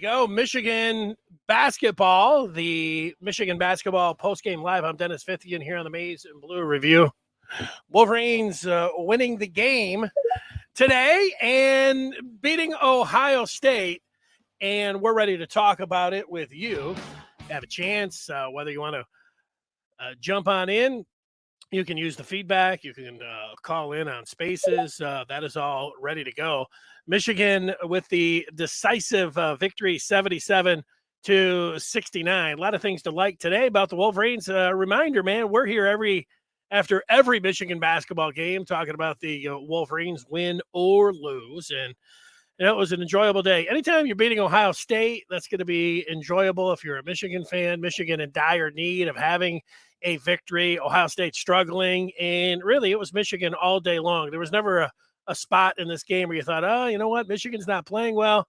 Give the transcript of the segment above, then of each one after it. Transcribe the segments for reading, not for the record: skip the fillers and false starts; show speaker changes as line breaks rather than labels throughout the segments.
go. Michigan basketball, the Michigan basketball postgame live. I'm Dennis Fithian here on the Maize and Blue Review. Wolverines winning the game today and beating Ohio State. And we're ready to talk about it with you. Have a chance, whether you want to jump on in. You can use the feedback. You can call in on Spaces. That is all ready to go. Michigan with the decisive victory, 77-69. A lot of things to like today about the Wolverines. Reminder, man, we're here after every Michigan basketball game talking about the Wolverines win or lose. And it was an enjoyable day. Anytime you're beating Ohio State, that's going to be enjoyable if you're a Michigan fan. Michigan in dire need of having a victory. Ohio State struggling. And really, it was Michigan all day long. There was never a spot in this game where you thought, oh, you know what? Michigan's not playing well.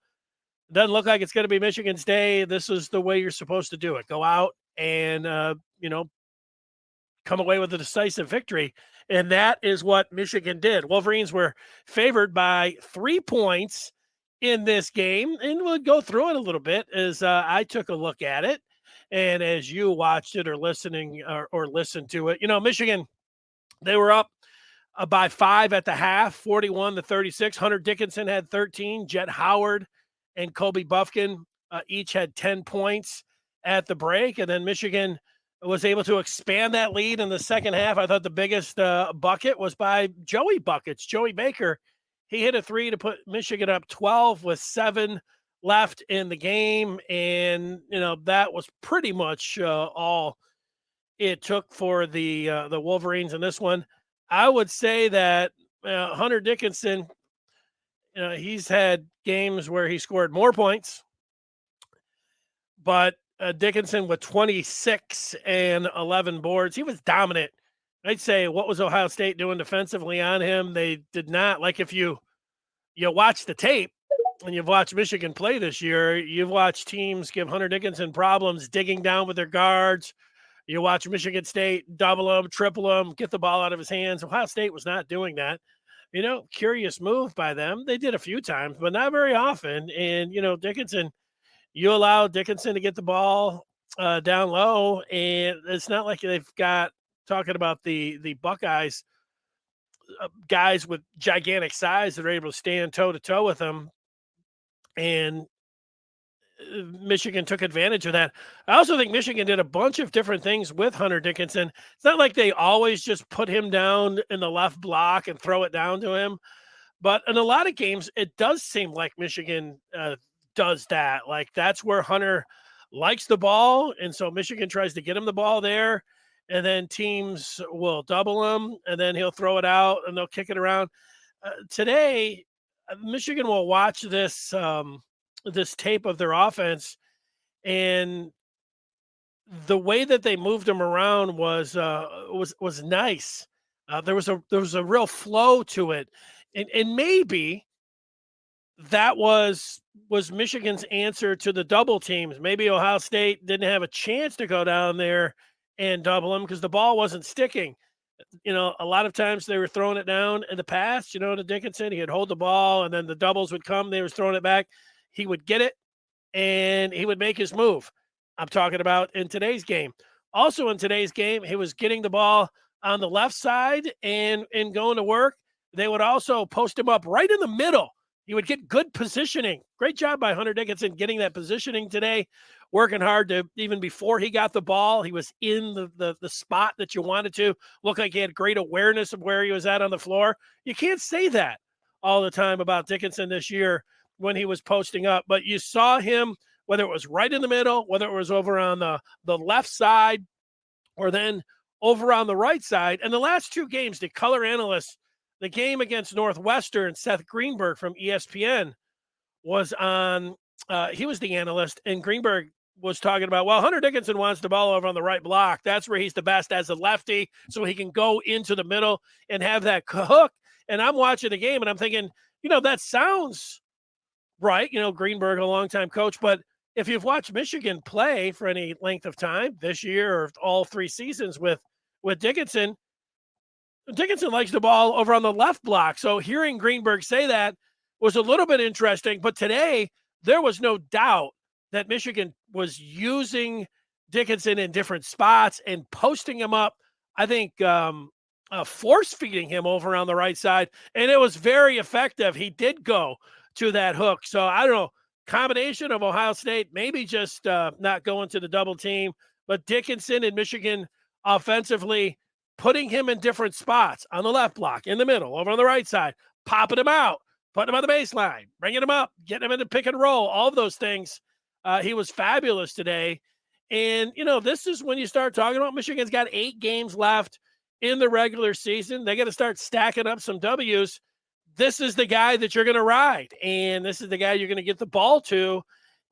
It doesn't look like it's going to be Michigan's day. This is the way you're supposed to do it. Go out and, come away with a decisive victory. And that is what Michigan did. Wolverines were favored by 3 points in this game, and we'll go through it a little bit as I took a look at it, and as you watched it or listening or listened to it. Michigan, they were up by 5 at the half, 41-36. Hunter Dickinson had 13. Jet Howard and Kobe Buffkin each had 10 points at the break, and then Michigan was able to expand that lead in the second half. I thought the biggest bucket was by Joey Buckets, Joey Baker. He hit a three to put Michigan up 12 with 7 left in the game. And, that was pretty much all it took for the Wolverines in this one. I would say that Hunter Dickinson, he's had games where he scored more points, but Dickinson with 26 and 11 boards. He was dominant. I'd say, what was Ohio State doing defensively on him? They did not. Like, if you watch the tape and you've watched Michigan play this year, you've watched teams give Hunter Dickinson problems digging down with their guards. You watch Michigan State double him, triple him, get the ball out of his hands. Ohio State was not doing that. Curious move by them. They did a few times, but not very often. And, Dickinson, you allow Dickinson to get the ball down low, and it's not like they've got, talking about the Buckeyes, guys with gigantic size that are able to stand toe-to-toe with them, and Michigan took advantage of that. I also think Michigan did a bunch of different things with Hunter Dickinson. It's not like they always just put him down in the left block and throw it down to him, but in a lot of games, it does seem like Michigan does that. Like, that's where Hunter likes the ball, and so Michigan tries to get him the ball there, and then teams will double him, and then he'll throw it out, and they'll kick it around. Today, Michigan will watch this this tape of their offense, and the way that they moved him around was nice. There was a real flow to it, and maybe that was Michigan's answer to the double teams. Maybe Ohio State didn't have a chance to go down there and double him because the ball wasn't sticking. A lot of times they were throwing it down in the past, to Dickinson. He'd hold the ball, and then the doubles would come. They were throwing it back. He would get it, and he would make his move. I'm talking about in today's game. Also in today's game, he was getting the ball on the left side and going to work. They would also post him up right in the middle. He would get good positioning. Great job by Hunter Dickinson getting that positioning today, working hard to, even before he got the ball, he was in the spot that you wanted to. Look like he had great awareness of where he was at on the floor. You can't say that all the time about Dickinson this year when he was posting up, but you saw him, whether it was right in the middle, whether it was over on the left side, or then over on the right side. And the last 2 games, the color analysts, the game against Northwestern, Seth Greenberg from ESPN was on. He was the analyst, and Greenberg was talking about, well, Hunter Dickinson wants the ball over on the right block. That's where he's the best as a lefty, so he can go into the middle and have that hook. And I'm watching the game, and I'm thinking, that sounds right. Greenberg, a longtime coach, but if you've watched Michigan play for any length of time this year or all 3 seasons with Dickinson likes the ball over on the left block. So hearing Greenberg say that was a little bit interesting. But today, there was no doubt that Michigan was using Dickinson in different spots and posting him up. I think force feeding him over on the right side, and it was very effective. He did go to that hook. So I don't know, combination of Ohio State, maybe just not going to the double team, but Dickinson and Michigan offensively putting him in different spots on the left block, in the middle, over on the right side, popping him out, putting him on the baseline, bringing him up, getting him into pick and roll, all of those things. He was fabulous today. And, this is when you start talking about Michigan's got 8 games left in the regular season. They got to start stacking up some W's. This is the guy that you're going to ride, and this is the guy you're going to get the ball to,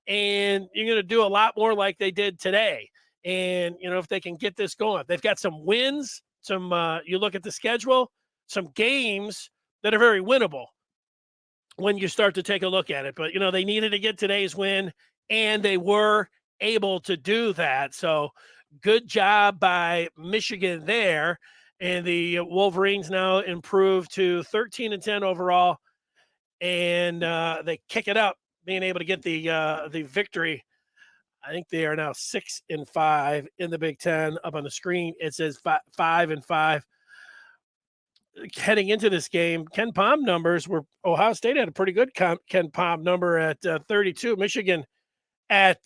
and you're going to do a lot more like they did today. And, if they can get this going, they've got some wins, you look at the schedule, some games that are very winnable when you start to take a look at it. But, they needed to get today's win, and they were able to do that. So good job by Michigan there. And the Wolverines now improved to 13-10 overall, and they kick it up, being able to get the victory. I think they are now 6-5 in the Big Ten. Up on the screen, it says 5-5. Heading into this game, Ken Palm numbers were Ohio State had a pretty good Ken Palm number at 32. Michigan at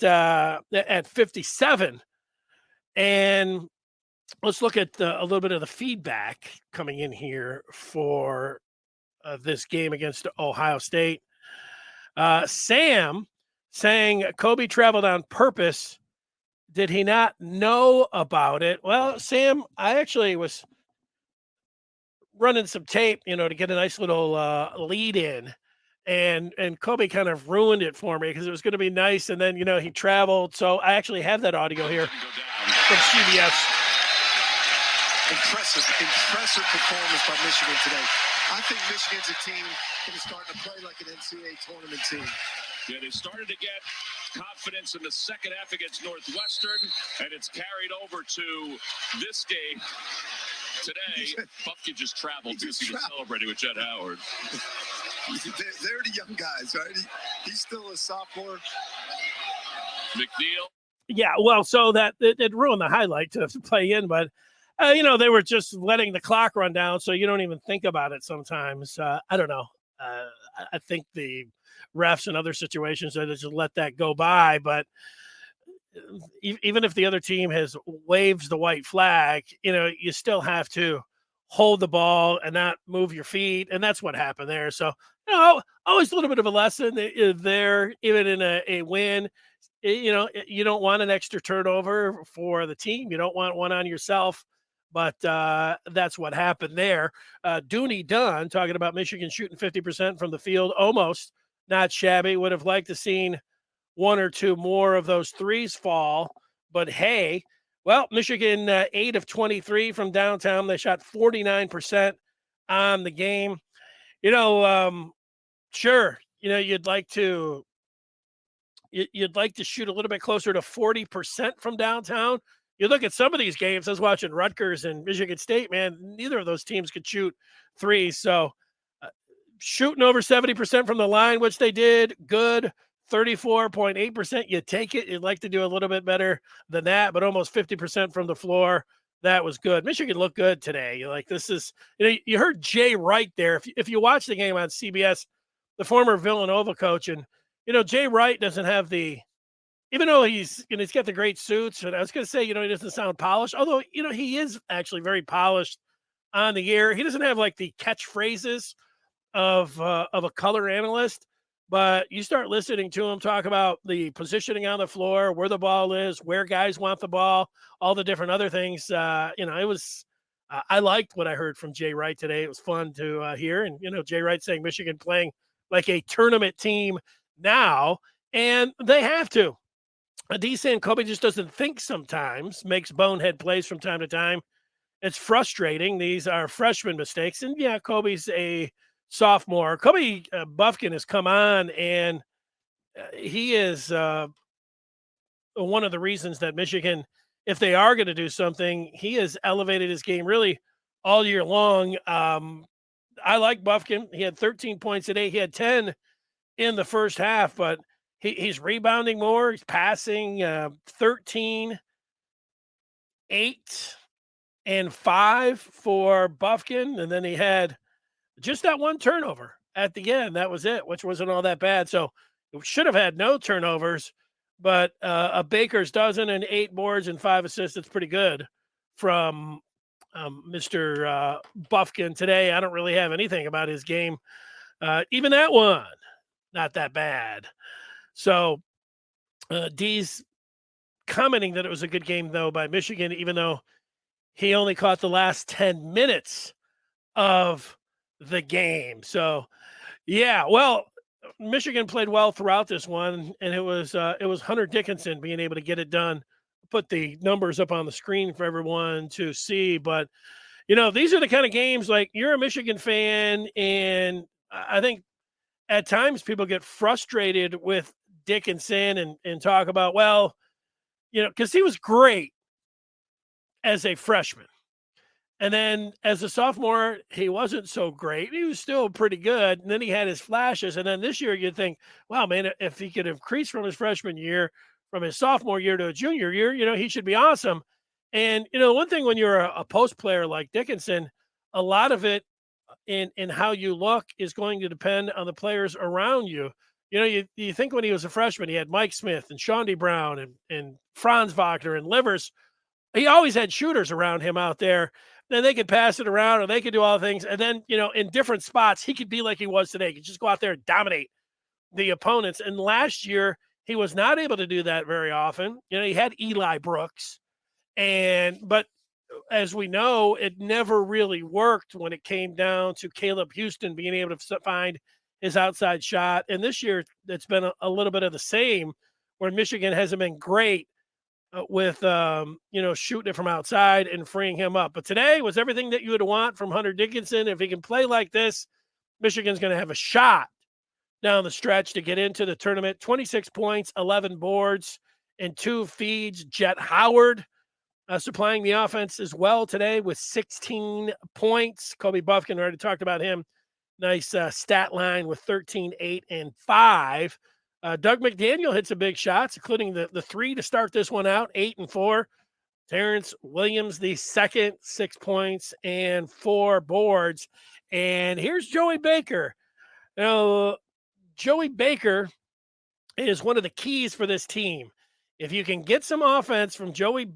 57. And let's look at a little bit of the feedback coming in here for this game against Ohio State. Sam saying Kobe traveled on purpose. Did he not know about it? Well, Sam, I actually was running some tape, to get a nice little lead in. And Kobe kind of ruined it for me because it was going to be nice. And then, he traveled. So I actually have that audio here from CBS.
Impressive performance by Michigan today. I think Michigan's a team that is starting to play like an NCAA tournament team.
Yeah, they started to get confidence in the second half against Northwestern, and it's carried over to this game today. Buffkin just traveled to see the celebrating with Jed Howard.
They're the young guys, right? He's still a sophomore.
McNeil.
Yeah, well, so that it ruined the highlight to play in, but they were just letting the clock run down, so you don't even think about it sometimes. I don't know. I think the refs in other situations they just let that go by, but even if the other team waves the white flag, you still have to hold the ball and not move your feet, and that's what happened there. So, always a little bit of a lesson there, even in a win. You don't want an extra turnover for the team. You don't want one on yourself. But that's what happened there. Dooney Dunn talking about Michigan shooting 50% from the field, almost not shabby. Would have liked to seen one or two more of those threes fall. But hey, well, Michigan 8 of 23 from downtown. They shot 49% on the game. Sure, you'd like to shoot a little bit closer to 40% from downtown. You look at some of these games. I was watching Rutgers and Michigan State, man, neither of those teams could shoot threes. So shooting over 70% from the line, which they did, good. 34.8%. You take it. You'd like to do a little bit better than that, but almost 50% from the floor. That was good. Michigan looked good today. This is, you heard Jay Wright there. If you watch the game on CBS, the former Villanova coach, and, Jay Wright doesn't have even though he's got the great suits, and I was going to say, he doesn't sound polished, although, he is actually very polished on the air. He doesn't have like the catchphrases of a color analyst, but you start listening to him talk about the positioning on the floor, where the ball is, where guys want the ball, all the different other things. It was, I liked what I heard from Jay Wright today. It was fun to hear. And, Jay Wright saying Michigan playing like a tournament team now, and they have to. Adisa and Kobe just doesn't think sometimes, makes bonehead plays from time to time. It's frustrating. These are freshman mistakes. And yeah, Kobe's a sophomore. Kobe Buffkin has come on, and he is one of the reasons that Michigan, if they are going to do something, he has elevated his game really all year long. I like Buffkin. He had 13 points today. He had 10 in the first half, but He's rebounding more. He's passing 13, 8, and 5 for Buffkin. And then he had just that one turnover at the end. That was it, which wasn't all that bad. So it should have had no turnovers, but a Baker's dozen and 8 boards and 5 assists. It's pretty good from Mr. Buffkin today. I don't really have anything about his game. Even that one, not that bad. So D's commenting that it was a good game, though, by Michigan, even though he only caught the last 10 minutes of the game. So, yeah, well, Michigan played well throughout this one, and it was Hunter Dickinson being able to get it done. Put the numbers up on the screen for everyone to see. But, these are the kind of games, like, you're a Michigan fan, and I think at times people get frustrated with Dickinson and talk about, well, because he was great as a freshman. And then as a sophomore, he wasn't so great. He was still pretty good. And then he had his flashes. And then this year you'd think, wow, man, if he could increase from his freshman year, from his sophomore year to a junior year, he should be awesome. And, one thing when you're a post player like Dickinson, a lot of it in how you look is going to depend on the players around you. You think when he was a freshman, he had Mike Smith and Shawnee Brown and Franz Wagner and Livers. He always had shooters around him out there. Then they could pass it around or they could do all the things. And then, in different spots, he could be like he was today. He could just go out there and dominate the opponents. And last year, he was not able to do that very often. He had Eli Brooks. But as we know, it never really worked when it came down to Caleb Houston being able to find his outside shot. And this year, it's been a little bit of the same, where Michigan hasn't been great with shooting it from outside and freeing him up. But today was everything that you would want from Hunter Dickinson. If he can play like this, Michigan's going to have a shot down the stretch to get into the tournament. 26 points, 11 boards, and 2 feeds. Jet Howard supplying the offense as well today with 16 points. Kobe Buffkin, already talked about him. Nice stat line with 13, 8, and 5. Doug McDaniel hit some big shots, including the 3 to start this one out, 8 and 4. Terrence Williams, the second, 6 points and 4 boards. And here's Joey Baker. Joey Baker is one of the keys for this team. If you can get some offense from Joey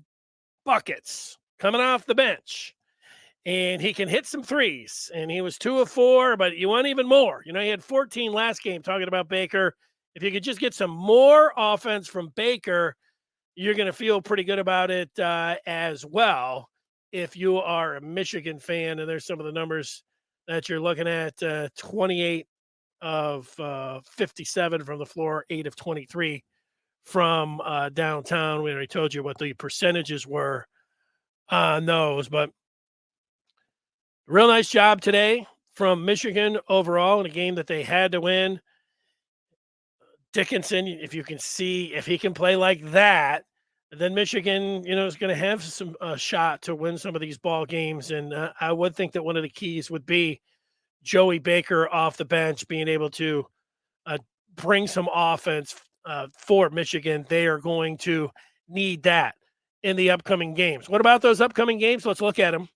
buckets coming off the bench, and he can hit some threes, and he was 2 of 4, but you want even more. He had 14 last game, talking about Baker. If you could just get some more offense from Baker, you're going to feel pretty good about it as well. If you are a Michigan fan, and there's some of the numbers that you're looking at, 28 of 57 from the floor, 8 of 23 from downtown. We already told you what the percentages were on those, but real nice job today from Michigan overall in a game that they had to win. Dickinson, if you can see, if he can play like that, then Michigan, is going to have some shot to win some of these ball games. And I would think that one of the keys would be Joey Baker off the bench being able to bring some offense for Michigan. They are going to need that in the upcoming games. What about those upcoming games? Let's look at them.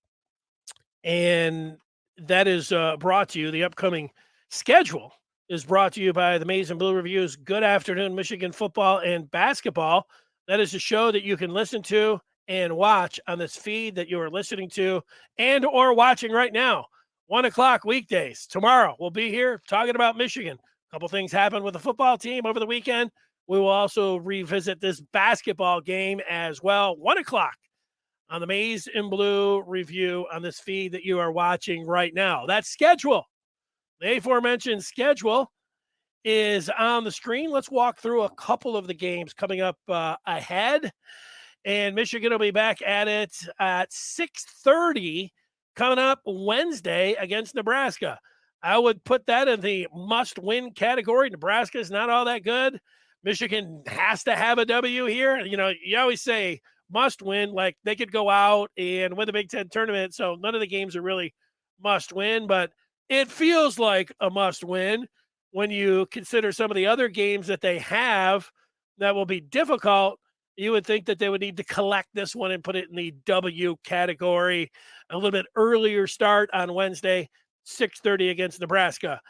And that is brought to you. The upcoming schedule is brought to you by the Maize and Blue Reviews. Good afternoon, Michigan football and basketball. That is a show that you can listen to and watch on this feed that you are listening to and or watching right now. 1 o'clock weekdays. Tomorrow we'll be here talking about Michigan. A couple things happened with the football team over the weekend. We will also revisit this basketball game as well. 1 o'clock on the Maize and Blue Review on this feed that you are watching right now. That schedule, the aforementioned schedule, is on the screen. Let's walk through a couple of the games coming up ahead. And Michigan will be back at it at 6:30 coming up Wednesday against Nebraska. I would put that in the must-win category. Nebraska is not all that good. Michigan has to have a W here. You always say must win, like they could go out and win the Big Ten tournament. So none of the games are really must win, but it feels like a must win. when you consider some of the other games that they have that will be difficult, you would think that they would need to collect this one and put it in the W category. A little bit earlier start on Wednesday, 6:30 against Nebraska.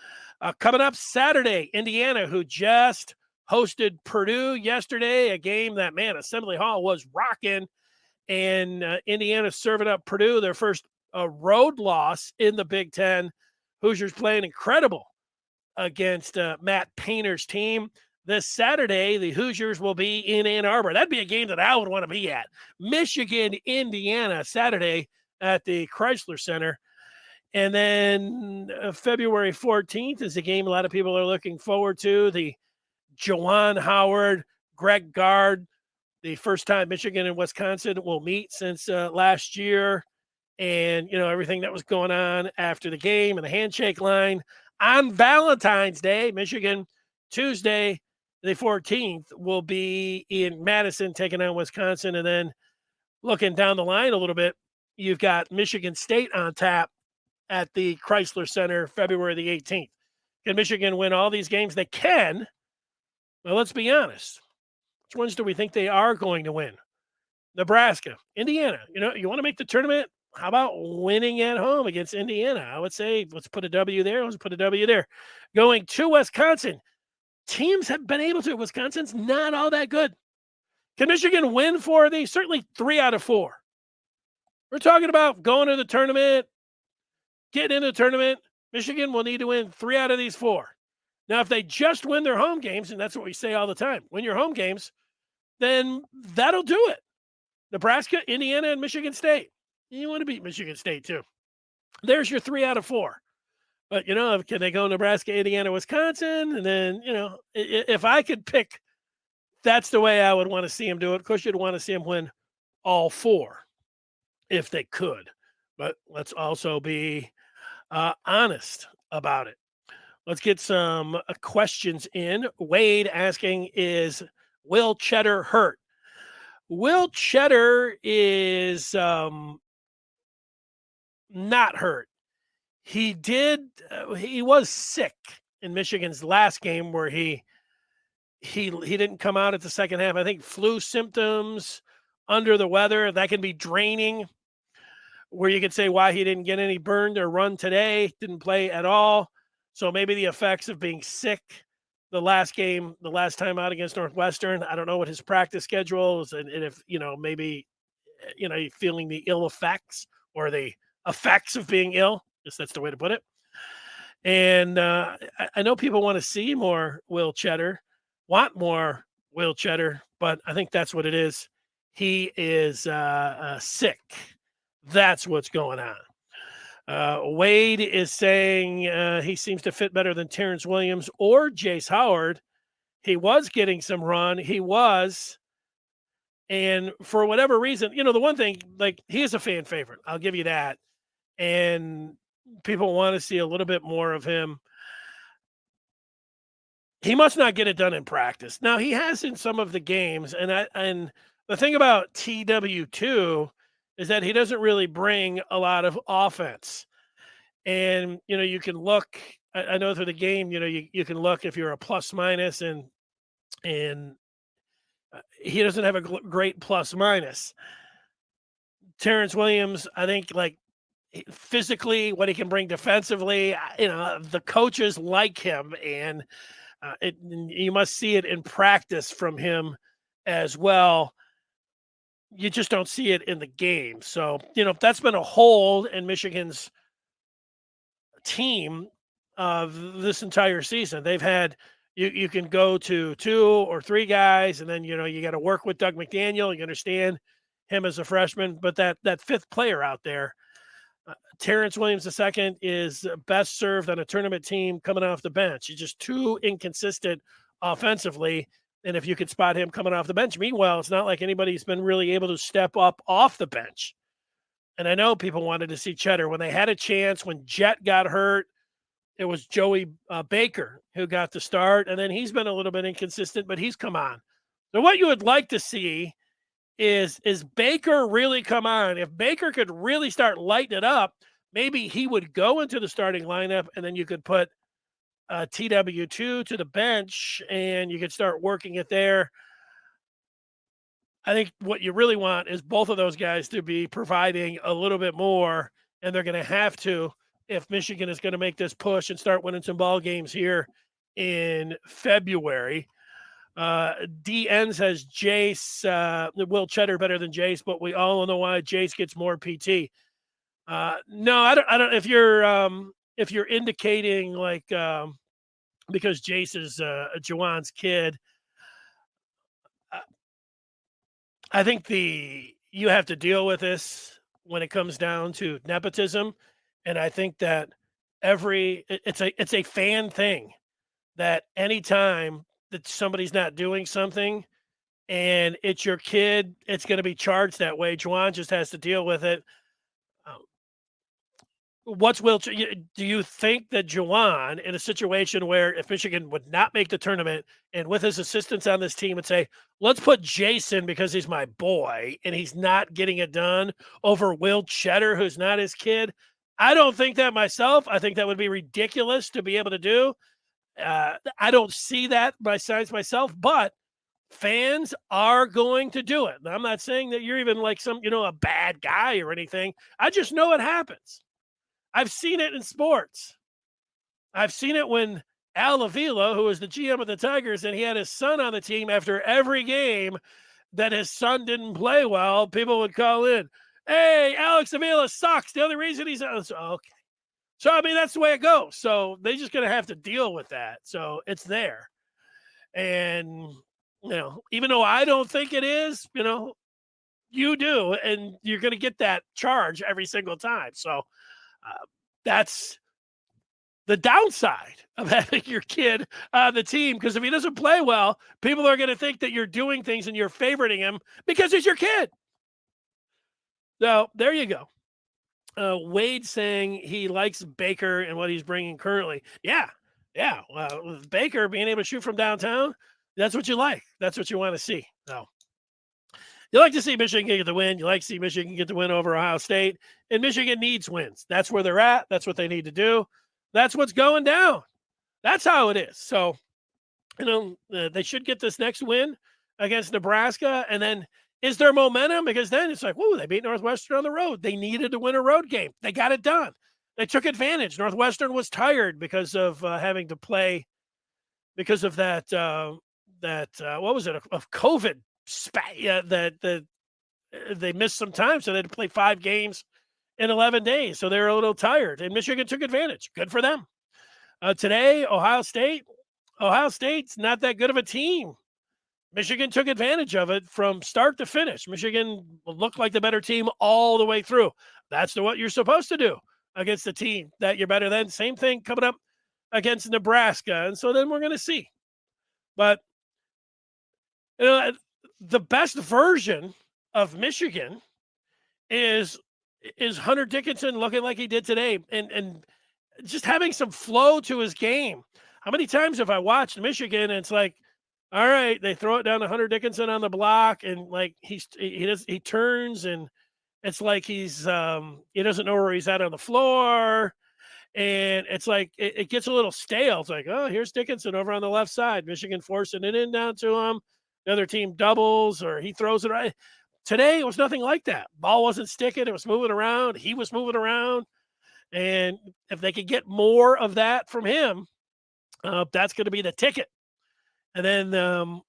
Coming up Saturday, Indiana, who just hosted Purdue yesterday, a game that, man, Assembly Hall was rocking. And Indiana serving up Purdue, their first road loss in the Big Ten. Hoosiers playing incredible against Matt Painter's team. This Saturday, the Hoosiers will be in Ann Arbor. That'd be a game that I would want to be at. Michigan, Indiana, Saturday at the Chrysler Center. And then February 14th is a game a lot of people are looking forward to. The Juwan Howard, Greg Gard, the first time Michigan and Wisconsin will meet since last year. And, everything that was going on after the game and the handshake line. On Valentine's Day, Michigan, Tuesday, the 14th, will be in Madison taking on Wisconsin. And then looking down the line a little bit, you've got Michigan State on tap at the Chrysler Center, February the 18th. Can Michigan win all these games? They can. Well, let's be honest. Which ones do we think they are going to win? Nebraska, Indiana. You want to make the tournament? How about winning at home against Indiana? I would say let's put a W there. Let's put a W there. Going to Wisconsin. Teams have been able to. Wisconsin's not all that good. Can Michigan win 4 of these? Certainly 3 out of 4. We're talking about going to the tournament, getting into the tournament. Michigan will need to win 3 out of these 4. Now, if they just win their home games, and that's what we say all the time, win your home games, then that'll do it. Nebraska, Indiana, and Michigan State. You want to beat Michigan State, too. There's your 3 out of 4. But, can they go Nebraska, Indiana, Wisconsin? And then, if I could pick, that's the way I would want to see him do it. Of course, you'd want to see him win all 4 if they could. But let's also be honest about it. Let's get some questions in. Wade asking, is Will Cheddar hurt? Will Cheddar is not hurt. He was sick in Michigan's last game where he didn't come out at the second half. I think flu symptoms, under the weather, that can be draining, where you could say why he didn't get any burned or run today, didn't play at all. So maybe the effects of being sick the last time out against Northwestern. I don't know what his practice schedule is, and if, maybe, feeling the ill effects or the effects of being ill. Guess that's the way to put it. And I know people want to see more Will Cheddar, want more Will Cheddar, but I think that's what it is. He is sick. That's what's going on. Wade is saying he seems to fit better than Terrence Williams or Jace Howard. He was getting some run. He was. And for whatever reason, the one thing, like, he is a fan favorite. I'll give you that. And people want to see a little bit more of him. He must not get it done in practice. Now, he has in some of the games. And the thing about TW2 is that he doesn't really bring a lot of offense. And, you can look, I know through the game, you can look if you're a plus minus, and he doesn't have a great plus minus. Terrence Williams, I think, like, physically, what he can bring defensively, the coaches like him, and you must see it in practice from him as well. You just don't see it in the game. So, that's been a hole in Michigan's team of this entire season. They've had, you can go to 2 or 3 guys, and then, you got to work with Doug McDaniel. You understand him as a freshman, but that 5th player out there, Terrence Williams II, is best served on a tournament team coming off the bench. He's just too inconsistent offensively. And if you could spot him coming off the bench, meanwhile, it's not like anybody's been really able to step up off the bench. And I know people wanted to see Cheddar when they had a chance. When Jet got hurt, it was Joey Baker who got the start. And then he's been a little bit inconsistent, but he's come on. So what you would like to see is Baker really come on. If Baker could really start lighting it up, maybe he would go into the starting lineup, and then you could put TW2 to the bench, and you can start working it there. I think what you really want is both of those guys to be providing a little bit more, and they're going to have to if Michigan is going to make this push and start winning some ball games here in February. DN says Jace, Will Cheddar better than Jace, but we all know why Jace gets more PT. No, I don't. If you're indicating like because Jace is Juwan's kid, I think you have to deal with this when it comes down to nepotism, and I think that it's a fan thing that anytime that somebody's not doing something and it's your kid, it's going to be charged that way. Juwan just has to deal with it. Um, do you think that Juwan, in a situation where if Michigan would not make the tournament and with his assistants on this team would say, let's put Jason because he's my boy and he's not getting it done over Will Cheddar, who's not his kid? I don't think that myself. I think that would be ridiculous to be able to do. I don't see that by signs myself, but fans are going to do it. And I'm not saying that you're even like a bad guy or anything. I just know it happens. I've seen it in sports. I've seen it when Al Avila, who was the GM of the Tigers, and he had his son on the team after every game that his son didn't play well, people would call in, hey, Alex Avila sucks. The only reason he's okay. So, I mean, that's the way it goes. So they're just going to have to deal with that. So it's there. And, even though I don't think it is, you do. And you're going to get that charge every single time. So that's the downside of having your kid on the team. Because if he doesn't play well, people are going to think that you're doing things and you're favoriting him because he's your kid. So there you go. Wade saying he likes Baker and what he's bringing currently. Yeah. Well, with Baker being able to shoot from downtown, that's what you like. That's what you want to see. So you like to see Michigan get the win. You like to see Michigan get the win over Ohio State. And Michigan needs wins. That's where they're at. That's what they need to do. That's what's going down. That's how it is. So, they should get this next win against Nebraska, and then is there momentum? Because then it's like, whoa, they beat Northwestern on the road. They needed to win a road game. They got it done. They took advantage. Northwestern was tired because of having to play because of that, what was it, of COVID spat, that they missed some time. So they had to play 5 games in 11 days. So they were a little tired, and Michigan took advantage. Good for them. Today, Ohio State's not that good of a team. Michigan took advantage of it from start to finish. Michigan looked like the better team all the way through. That's what you're supposed to do against the team that you're better than. Same thing coming up against Nebraska. And so then we're going to see. But, the best version of Michigan is Hunter Dickinson looking like he did today and just having some flow to his game. How many times have I watched Michigan and it's like, all right, they throw it down to Hunter Dickinson on the block, and like he turns, and it's like he doesn't know where he's at on the floor, and it's like it gets a little stale. It's like, oh, here's Dickinson over on the left side, Michigan forcing it in down to him. The other team doubles, or he throws it right. Today it was nothing like that. Ball wasn't sticking; it was moving around. He was moving around, and if they could get more of that from him, that's going to be the ticket. And then,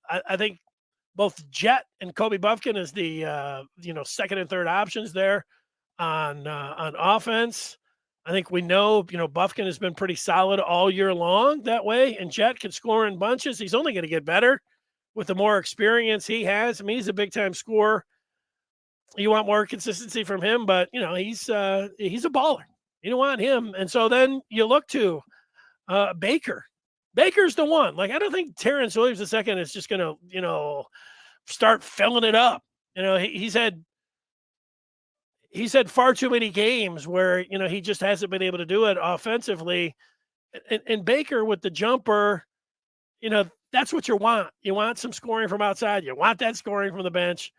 I think both Jet and Kobe Buffkin is the, second and third options there on offense. I think we know, Buffkin has been pretty solid all year long that way, and Jet can score in bunches. He's only going to get better with the more experience he has. I mean, he's a big-time scorer. You want more consistency from him, but, he's a baller. You don't want him. And so then you look to Baker. Baker's the one. Like, I don't think Terrence Williams II is just going to, start filling it up. He's had far too many games where, he just hasn't been able to do it offensively. And Baker with the jumper, that's what you want. You want some scoring from outside. You want that scoring from the bench.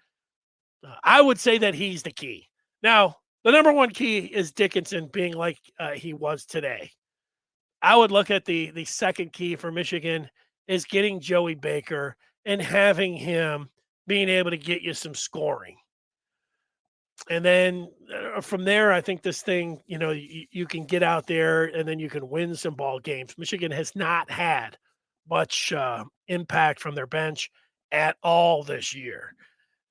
I would say that he's the key. Now, the number one key is Dickinson being like he was today. I would look at the second key for Michigan is getting Joey Baker and having him being able to get you some scoring. And then from there, I think this thing, you can get out there and then you can win some ball games. Michigan has not had much impact from their bench at all this year.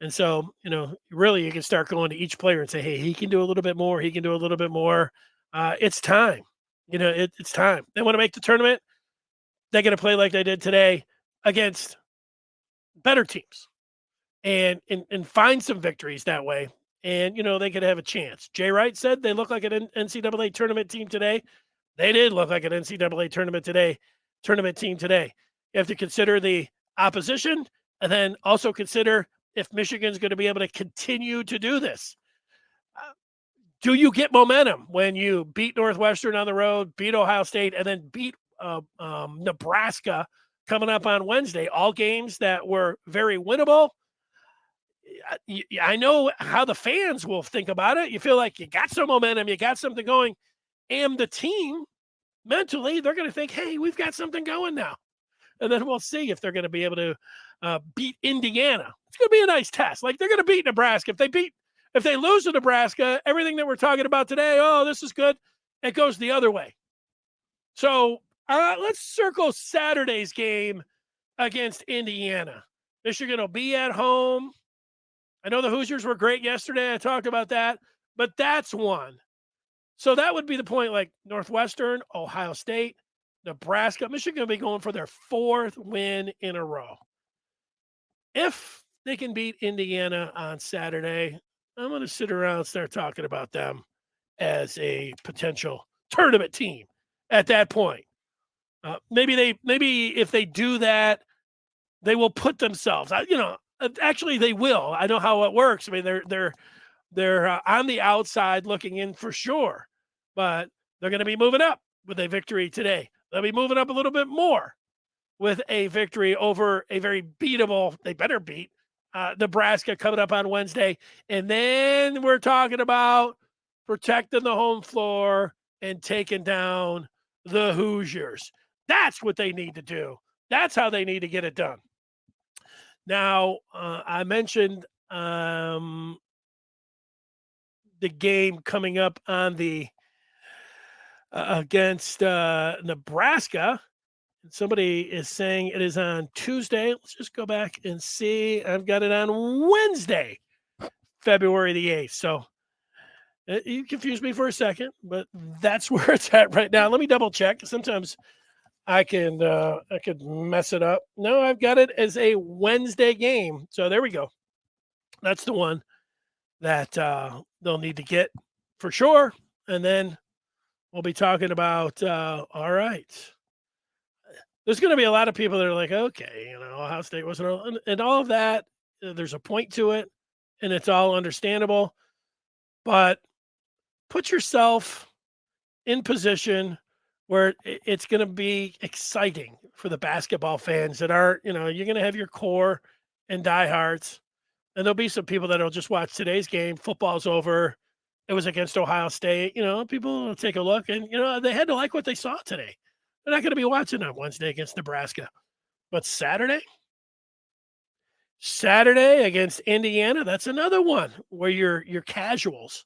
And so, really you can start going to each player and say, hey, he can do a little bit more. He can do a little bit more. It's time. It's time. They want to make the tournament. They're going to play like they did today against better teams and find some victories that way. And, they could have a chance. Jay Wright said they look like an NCAA tournament team today. They did look like an NCAA tournament team today. You have to consider the opposition and then also consider if Michigan's going to be able to continue to do this. Do you get momentum when you beat Northwestern on the road, beat Ohio State, and then beat Nebraska coming up on Wednesday? All games that were very winnable. I know how the fans will think about it. You feel like you got some momentum, you got something going, and the team mentally, they're going to think, hey, we've got something going now. And then we'll see if they're going to be able to beat Indiana. It's going to be a nice test. Like, they're going to beat Nebraska. If they lose to Nebraska, everything that we're talking about today, oh, this is good, it goes the other way. So let's circle Saturday's game against Indiana. Michigan will be at home. I know the Hoosiers were great yesterday. I talked about that, but that's one. So that would be the point, like Northwestern, Ohio State, Nebraska. Michigan will be going for their fourth win in a row. If they can beat Indiana on Saturday, I'm going to sit around and start talking about them as a potential tournament team at that point. Maybe if they do that, they will put themselves, actually they will. I know how it works. I mean, they're on the outside looking in for sure, but they're going to be moving up with a victory today. They'll be moving up a little bit more with a victory over a very beatable, they better beat, Nebraska coming up on Wednesday. And then we're talking about protecting the home floor and taking down the Hoosiers. That's what they need to do. That's how they need to get it done. Now, I mentioned the game coming up on the against Nebraska. Somebody is saying it is on Tuesday. Let's just go back and see. I've got it on Wednesday, February the 8th. So you confused me for a second, but that's where it's at right now. Let me double check. Sometimes I could mess it up. No, I've got it as a Wednesday game. So there we go. That's the one that they'll need to get for sure. And then we'll be talking about, all right. There's going to be a lot of people that are like, okay, Ohio State wasn't, and all of that. There's a point to it, and it's all understandable. But put yourself in position where it's going to be exciting for the basketball fans that are, you're going to have your core and diehards, and there'll be some people that will just watch today's game. Football's over. It was against Ohio State. People will take a look, and, they had to like what they saw today. They're not going to be watching on Wednesday against Nebraska. But Saturday against Indiana, that's another one where your casuals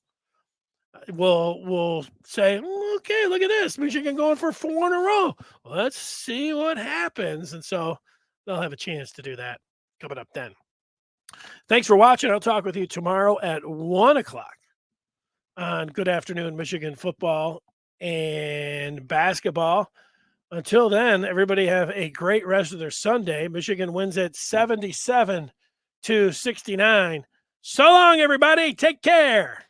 will say, okay, look at this. Michigan going for 4 in a row. Let's see what happens. And so they'll have a chance to do that coming up then. Thanks for watching. I'll talk with you tomorrow at 1:00 on Good Afternoon Michigan football and basketball. Until then, everybody have a great rest of their Sunday. Michigan wins at 77-69. So long, everybody. Take care.